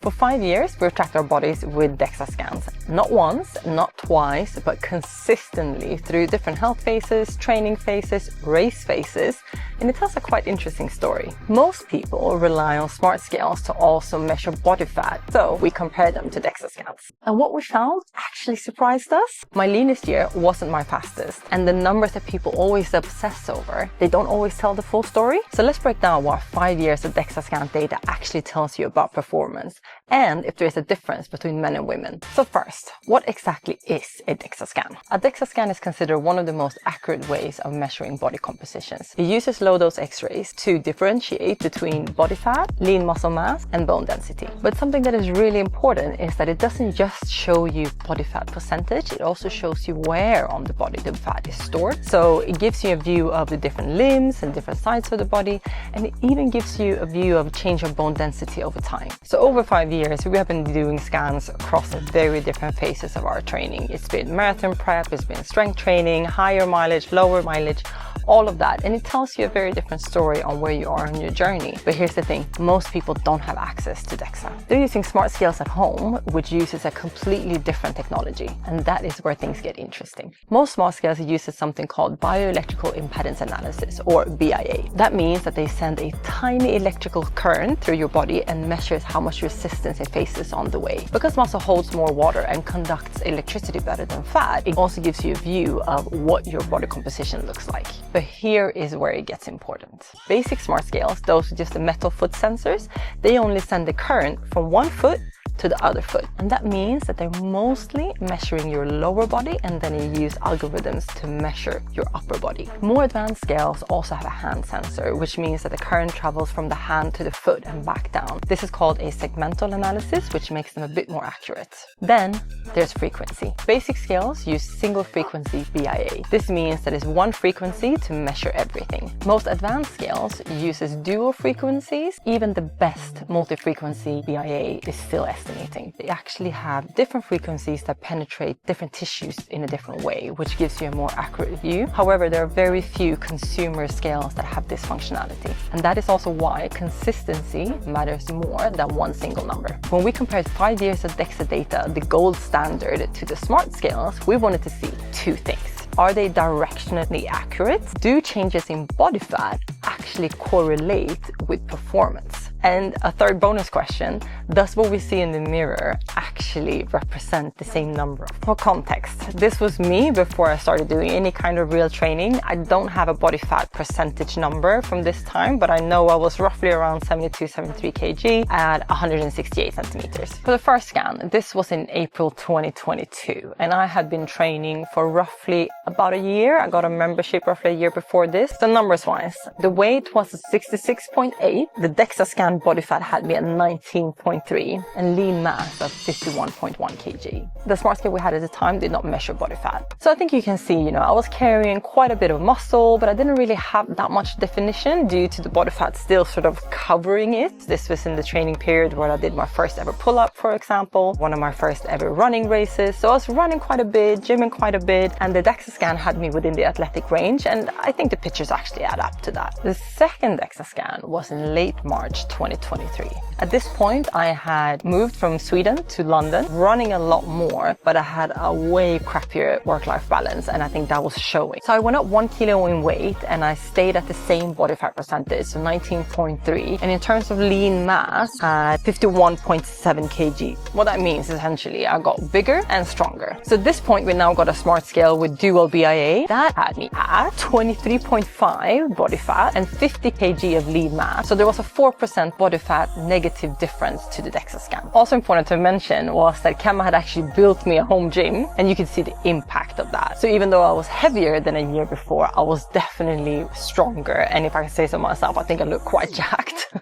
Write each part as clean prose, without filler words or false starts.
For 5 years, we've tracked our bodies with Dexa scans. Not once, not twice, but consistently through different health phases, training phases, race phases, and it tells a quite interesting story. Most people rely on smart scales to also measure body fat, so we compare them to Dexa scans. And what we found actually surprised us. My leanest year wasn't my fastest, and the numbers that people always obsess over, they don't always tell the full story. So let's break down what 5 years of Dexa scan data actually tells you about performance, and if there is a difference between men and women. So first, what exactly is a Dexa scan? A Dexa scan is considered one of the most accurate ways of measuring body compositions. It uses low-dose X-rays to differentiate between body fat, lean muscle mass, and bone density. But something that is really important is that it doesn't just show you body fat percentage, it also shows you where on the body the fat is stored. So it gives you a view of the different limbs and different sides of the body, and it even gives you a view of change of bone density over time. So over 5 years, we have been doing scans across very different phases of our training. It's been marathon prep, it's been strength training, higher mileage, lower mileage, all of that. And it tells you a very different story on where you are on your journey. But here's the thing, most people don't have access to Dexa. They're using smart scales at home, which uses a completely different technology. And that is where things get interesting. Most smart scales uses something called Bio-electrical Impedance analysis, or BIA. That means that they send a tiny electrical current through your body and measures how much resistance it faces on the way. Because muscle holds more water and conducts electricity better than fat, it also gives you a view of what your body composition looks like. But here is where it gets important. Basic smart scales, those with just the metal foot sensors, they only send the current from one foot to the other foot. And that means that they're mostly measuring your lower body, and then you use algorithms to measure your upper body. More advanced scales also have a hand sensor, which means that the current travels from the hand to the foot and back down. This is called a segmental analysis, which makes them a bit more accurate. Then there's frequency. Basic scales use single frequency BIA. This means that it's one frequency to measure everything. Most advanced scales uses dual frequencies. Even the best multi-frequency BIA is still estimating. They actually have different frequencies that penetrate different tissues in a different way, which gives you a more accurate view. However, there are very few consumer scales that have this functionality. And that is also why consistency matters more than one single number. When we compared 5 years of Dexa data, the gold standard, to the smart scales, we wanted to see two things. Are they directionally accurate? Do changes in body fat actually correlate with performance? And a third bonus question, does what we see in the mirror actually represent the same number? For context, this was me before I started doing any kind of real training. I don't have a body fat percentage number from this time, but I know I was roughly around 72, 73 kg at 168 centimeters. For the first scan, this was in April 2022, and I had been training for roughly about a year. I got a membership roughly a year before this. So numbers wise, the weight was 66.8. The Dexa scan body fat had me at 19.3 and lean mass of 51.1 kg. The smart scale we had at the time did not measure body fat. So I think you can see, I was carrying quite a bit of muscle, but I didn't really have that much definition due to the body fat still sort of covering it. This was in the training period where I did my first ever pull-up, for example, one of my first ever running races. So I was running quite a bit, gymming quite a bit, and the Dexa scan had me within the athletic range, and I think the pictures actually add up to that. The second Dexa scan was in late March 2023. At this point, I had moved from Sweden to London, running a lot more, but I had a way crappier work-life balance, and I think that was showing. So I went up 1 kilo in weight, and I stayed at the same body fat percentage, so 19.3. And in terms of lean mass, at 51.7 kg. What that means, essentially, I got bigger and stronger. So at this point, we now got a smart scale with dual BIA. That had me at 23.5 body fat and 50 kg of lean mass. So there was a 4% body fat negative difference to the Dexa scan. Also important to mention was that Kema had actually built me a home gym, and you can see the impact of that. So even though I was heavier than a year before, I was definitely stronger. And if I can say so myself, I think I look quite jacked.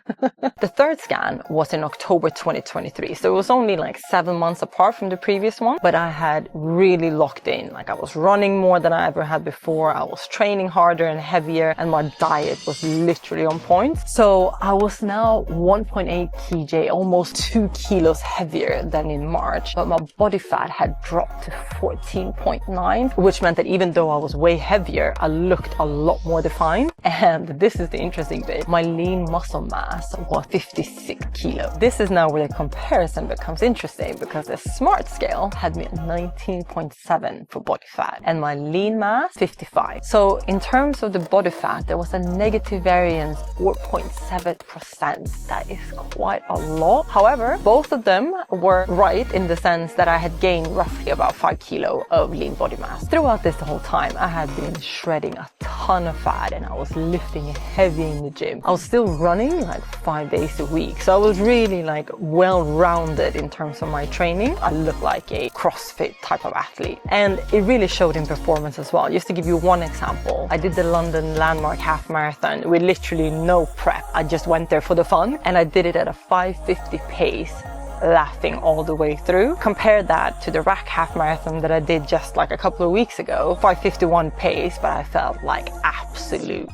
The third scan was in October 2023. So it was only like 7 months apart from the previous one, but I had really locked in. Like I was running more than I ever had before. I was training harder and heavier, and my diet was literally on point. So I was now about 1.8 kg, almost 2 kilos heavier than in March, but my body fat had dropped to 14.9, which meant that even though I was way heavier, I looked a lot more defined. And this is the interesting bit. My lean muscle mass was 56 kilo. This is now where the comparison becomes interesting, because the Smart Scale had me at 19.7 for body fat and my lean mass 55. So in terms of the body fat, there was a negative variance 4.7%. That is quite a lot. However, both of them were right in the sense that I had gained roughly about 5 kilo of lean body mass. Throughout this whole time, I had been shredding a ton of fat and I was lifting heavy in the gym. I was still running like 5 days a week. So I was really like well-rounded in terms of my training. I looked like a CrossFit type of athlete, and it really showed in performance as well. Just to give you one example, I did the London landmark half marathon with literally no prep. I just went there for the fun, and I did it at a 5:50 pace, laughing all the way through. Compare that to the rack half marathon that I did just like a couple of weeks ago, 5:51 pace, but I felt like absolute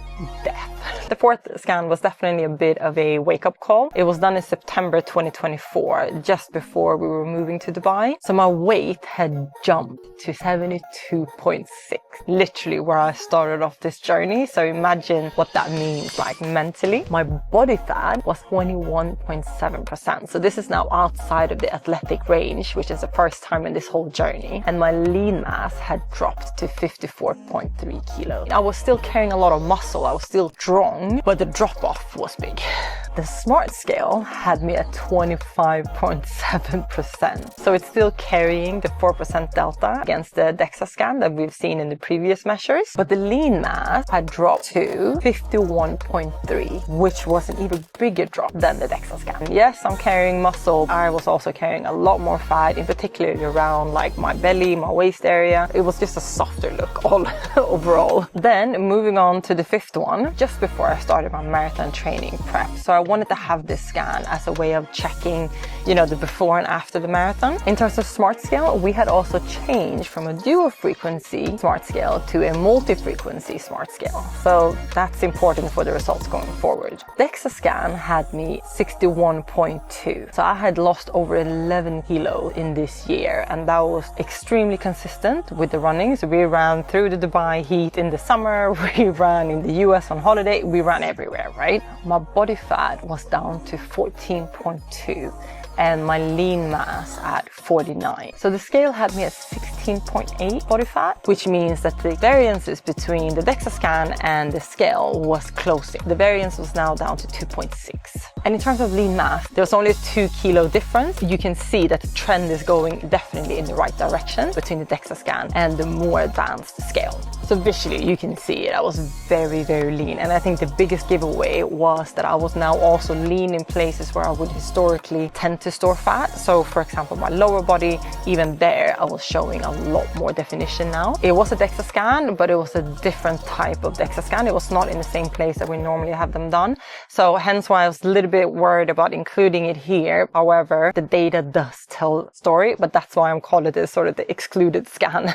death. The fourth scan was definitely a bit of a wake-up call. It was done in September 2024, just before we were moving to Dubai. So my weight had jumped to 72.6, literally where I started off this journey. So imagine what that means like mentally. My body fat was 21.7%. So this is now outside of the athletic range, which is the first time in this whole journey. And my lean mass had dropped to 54.3 kilos. I was still carrying a lot of muscle. I was still strong, but the drop-off was big. The Smart Scale had me at 25.7%. So it's still carrying the 4% delta against the Dexa scan that we've seen in the previous measures. But the lean mass had dropped to 51.3, which was an even bigger drop than the Dexa scan. Yes, I'm carrying muscle. I was also carrying a lot more fat, in particular around like my belly, my waist area. It was just a softer look all overall. Then moving on to the fifth one, just before I started my marathon training prep. So I wanted to have this scan as a way of checking, you know, the before and after the marathon. In terms of Smart Scale, we had also changed from a dual frequency Smart Scale to a multi-frequency Smart Scale. So that's important for the results going forward. Dexa scan had me 61.2. So I had lost over 11 kilos in this year, and that was extremely consistent with the running. So we ran through the Dubai heat in the summer, we ran in the US on holiday, we ran everywhere, right? My body fat was down to 14.2 and my lean mass at 49. So the scale had me at 16.8 body fat, which means that the variances between the Dexa scan and the scale was closing. The variance was now down to 2.6. And in terms of lean mass, there's only a 2 kilo difference. You can see that the trend is going definitely in the right direction between the Dexa scan and the more advanced scale. So visually you can see it. I was very, very lean. And I think the biggest giveaway was that I was now also lean in places where I would historically tend to store fat. So for example, my lower body, even there, I was showing a lot more definition now. It was a Dexa scan, but it was a different type of Dexa scan. It was not in the same place that we normally have them done. So hence why I was a little bit worried about including it here. However, the data does tell the story, but that's why I'm calling it sort of the excluded scan.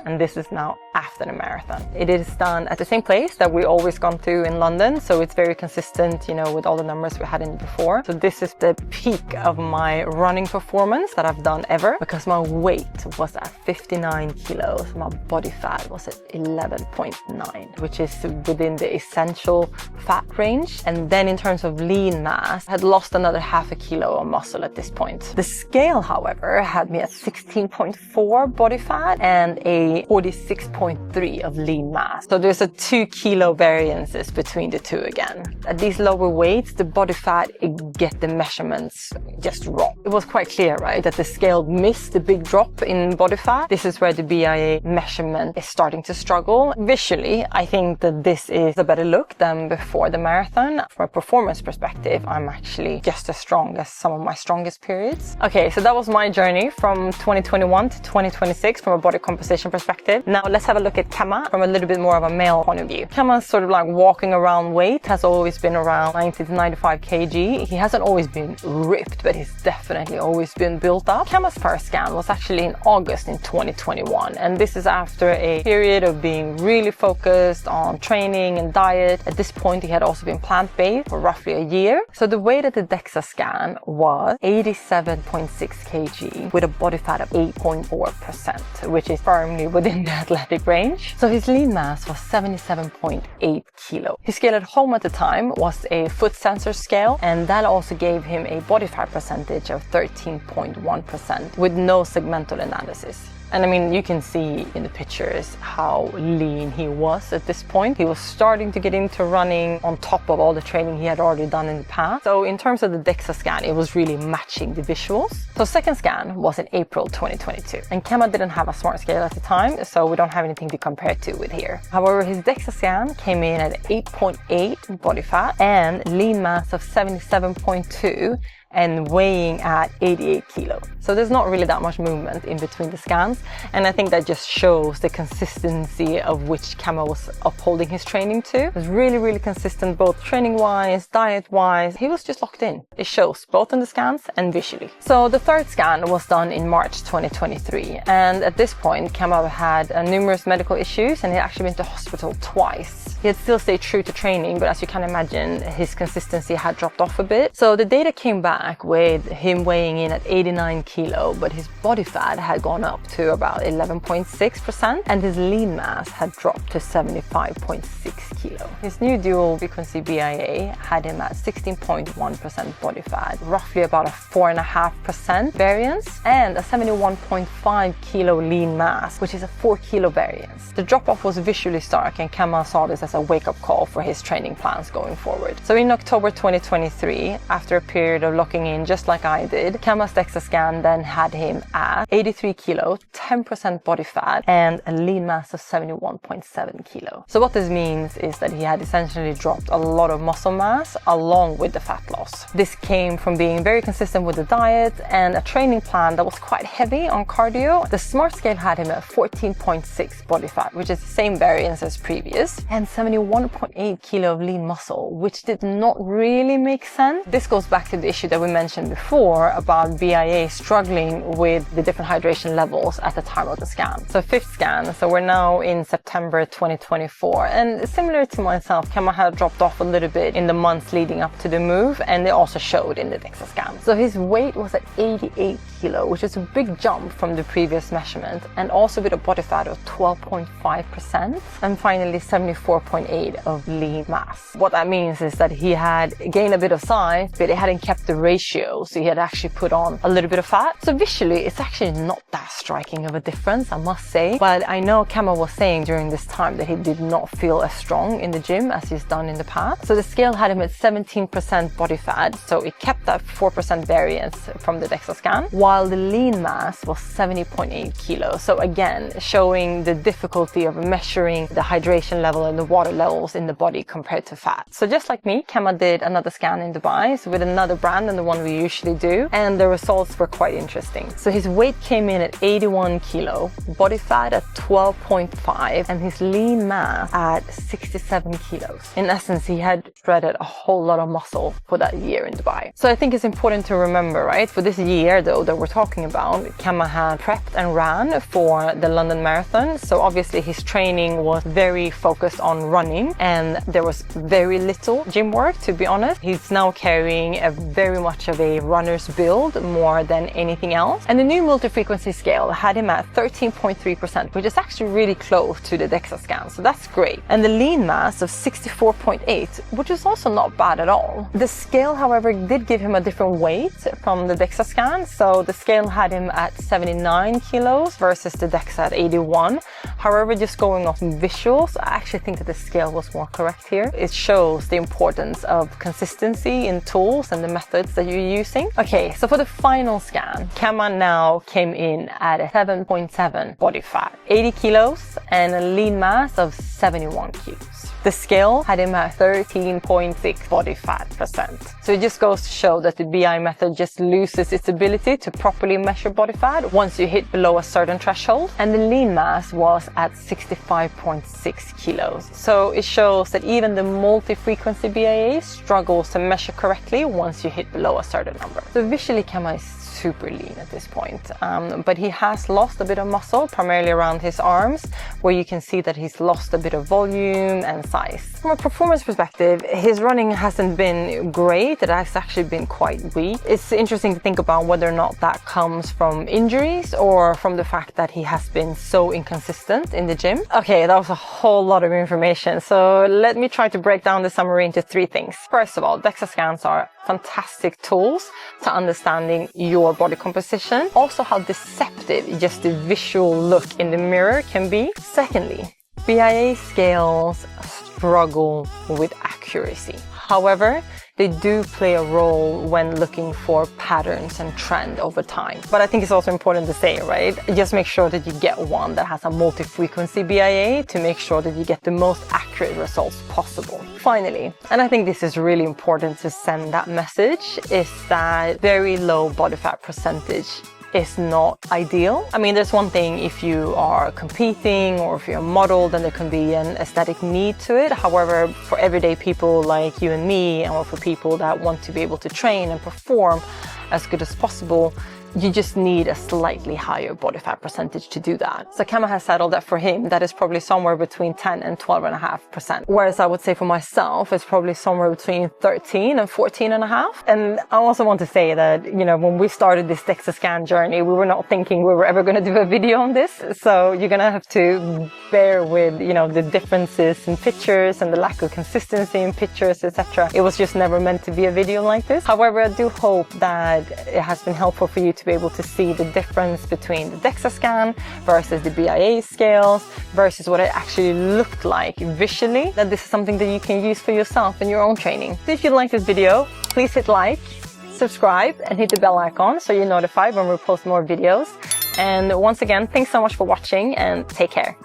And this is now after the marathon. It is done at the same place that we always gone through in London, so it's very consistent, you know, with all the numbers we had in before. So this is the peak of my running performance that I've done ever, because my weight was at 59 kilos. My body fat was at 11.9, which is within the essential fat range. And then in terms of lean mass, I had lost another half a kilo of muscle at this point. The scale, however, had me at 16.4 body fat and a 46.3 of lean mass. So there's a 2 kilo variances between the two again. At these lower weights, the body fat, get the measurements just wrong. It was quite clear, right, that the scale missed the big drop in body fat. This is where the BIA measurement is starting to struggle. Visually, I think that this is a better look than before the marathon. From a performance perspective, I'm actually just as strong as some of my strongest periods. Okay, so that was my journey from 2021 to 2026 from a body composition perspective. Now let's have a look at Kema from a little bit more of a male point of view. Kema's sort of like walking around weight has always been around 90 to 95 kg. He hasn't always been ripped, but he's definitely always been built up. Kema's first scan was actually in August in 2021, and this is after a period of being really focused on training and diet. At this point, he had also been plant-based for roughly a year. So the weight at the Dexa scan was 87.6 kg with a body fat of 8.4%, which is firmly within the athletic range. So his lean mass was 77.8 kilo. His scale at home at the time was a foot sensor scale, and that also gave him a body fat percentage of 13.1% with no segmental analysis. And I mean, you can see in the pictures how lean he was at this point. He was starting to get into running on top of all the training he had already done in the past. So in terms of the Dexa scan, it was really matching the visuals. So second scan was in April 2022. And Kema didn't have a smart scale at the time, so we don't have anything to compare to with here. However, his Dexa scan came in at 8.8 body fat and lean mass of 77.2 and weighing at 88 kilos. So there's not really that much movement in between the scans, and I think that just shows the consistency of which Kema was upholding his training to. It was really, really consistent, both training-wise, diet-wise. He was just locked in. It shows both in the scans and visually. So the third scan was done in March 2023, and at this point, Kema had numerous medical issues, and he had actually been to hospital twice. He had still stayed true to training, but as you can imagine, his consistency had dropped off a bit. So the data came back with him weighing in at 89 kilo, but his body fat had gone up to about 11.6% and his lean mass had dropped to 75.6 kilo. His new dual frequency BIA had him at 16.1% body fat, roughly about a 4.5% variance, and a 71.5 kilo lean mass, which is a 4 kilo variance. The drop off was visually stark, and Kema saw this as a wake-up call for his training plans going forward. So in October 2023, after a period of locking in just like I did, Kema's Dexa scan then had him at 83 kilo, 10% body fat, and a lean mass of 71.7 kilo. So what this means is that he had essentially dropped a lot of muscle mass along with the fat loss. This came from being very consistent with the diet and a training plan that was quite heavy on cardio. The smart scale had him at 14.6 body fat, which is the same variance as previous, and 71.8 kilo of lean muscle, which did not really make sense. This goes back to the issue that we mentioned before about BIA struggling with the different hydration levels at the time of the scan. So fifth scan, so we're now in September 2024, and similar to myself, Kema had dropped off a little bit in the months leading up to the move, and it also showed in the Dexa scan. So his weight was at 88 kilo, which is a big jump from the previous measurement, and also with a body fat of 12.5%, and finally 74.8 of lean mass. What that means is that he had gained a bit of size, but he hadn't kept the ratio, so he had actually put on a little bit of fat. So visually, it's actually not that striking of a difference, I must say. But I know Kema was saying during this time that he did not feel as strong in the gym as he's done in the past. So the scale had him at 17% body fat, so it kept that 4% variance from the Dexa scan, while the lean mass was 70.8 kilos. So again, showing the difficulty of measuring the hydration level and the water levels in the body compared to fat. So just like me, Kema did another scan in Dubai, so with another brand than the one we usually do, and the results were quite interesting. So his weight came in at 81 kilo, body fat at 12.5, and his lean mass at 67 kilos. In essence, he had shredded a whole lot of muscle for that year in Dubai. So I think it's important to remember, right, for this year though that we're talking about, Kema had prepped and ran for the London Marathon. So obviously his training was very focused on running, and there was very little gym work, to be honest. He's now carrying a very much of a runner's build more than anything else. And the new multi-frequency scale had him at 13.3%, which is actually really close to the Dexa scan. So that's great. And the lean mass of 64.8, which is also not bad at all. The scale, however, did give him a different weight from the Dexa scan. So the scale had him at 79 kilos versus the Dexa at 81. However, just going off visuals, I actually think that the scale was more correct here. It shows the importance of consistency in tools and the methods that you're using. Okay, so for the final scan, Kema now came in at a 7.7 body fat, 80 kilos, and a lean mass of 71 kilos. The scale had him at 13.6 body fat percent. So it just goes to show that the BI method just loses its ability to properly measure body fat once you hit below a certain threshold. And the lean mass was at 65.6 kilos. So it shows that even the multi-frequency BIA struggles to measure correctly once you hit below a certain number. So visually, Kema is super lean at this point, but he has lost a bit of muscle, primarily around his arms, where you can see that he's lost a bit of volume and size. From a performance perspective, his running hasn't been great. It has actually been quite weak. It's interesting to think about whether or not that comes from injuries or from the fact that he has been so inconsistent in the gym. Okay, that was a whole lot of information, so let me try to break down the summary into 3 things. First of all, Dexa scans are fantastic tools to understanding your body composition. Also, how deceptive just the visual look in the mirror can be. Secondly, BIA scales struggle with accuracy. However, they do play a role when looking for patterns and trend over time. But I think it's also important to say, right? Just make sure that you get one that has a multi-frequency BIA to make sure that you get the most accurate results possible. Finally, and I think this is really important to send that message, is that very low body fat percentage is not ideal. I mean, there's one thing if you are competing or if you're a model, then there can be an aesthetic need to it. However, for everyday people like you and me, or for people that want to be able to train and perform as good as possible, you just need a slightly higher body fat percentage to do that. So Kema has settled that for him, that is probably somewhere between 10 and 12.5%. Whereas I would say for myself, it's probably somewhere between 13 and 14.5. And I also want to say that, you know, when we started this Dexa scan journey, we were not thinking we were ever going to do a video on this. So you're going to have to bear with, you know, the differences in pictures and the lack of consistency in pictures, etc. It was just never meant to be a video like this. However, I do hope that it has been helpful for you to be able to see the difference between the Dexa scan versus the BIA scales versus what it actually looked like visually, that this is something that you can use for yourself in your own training. So if you like this video, please hit like, subscribe, and hit the bell icon so you're notified when we post more videos. And once again, thanks so much for watching, and take care.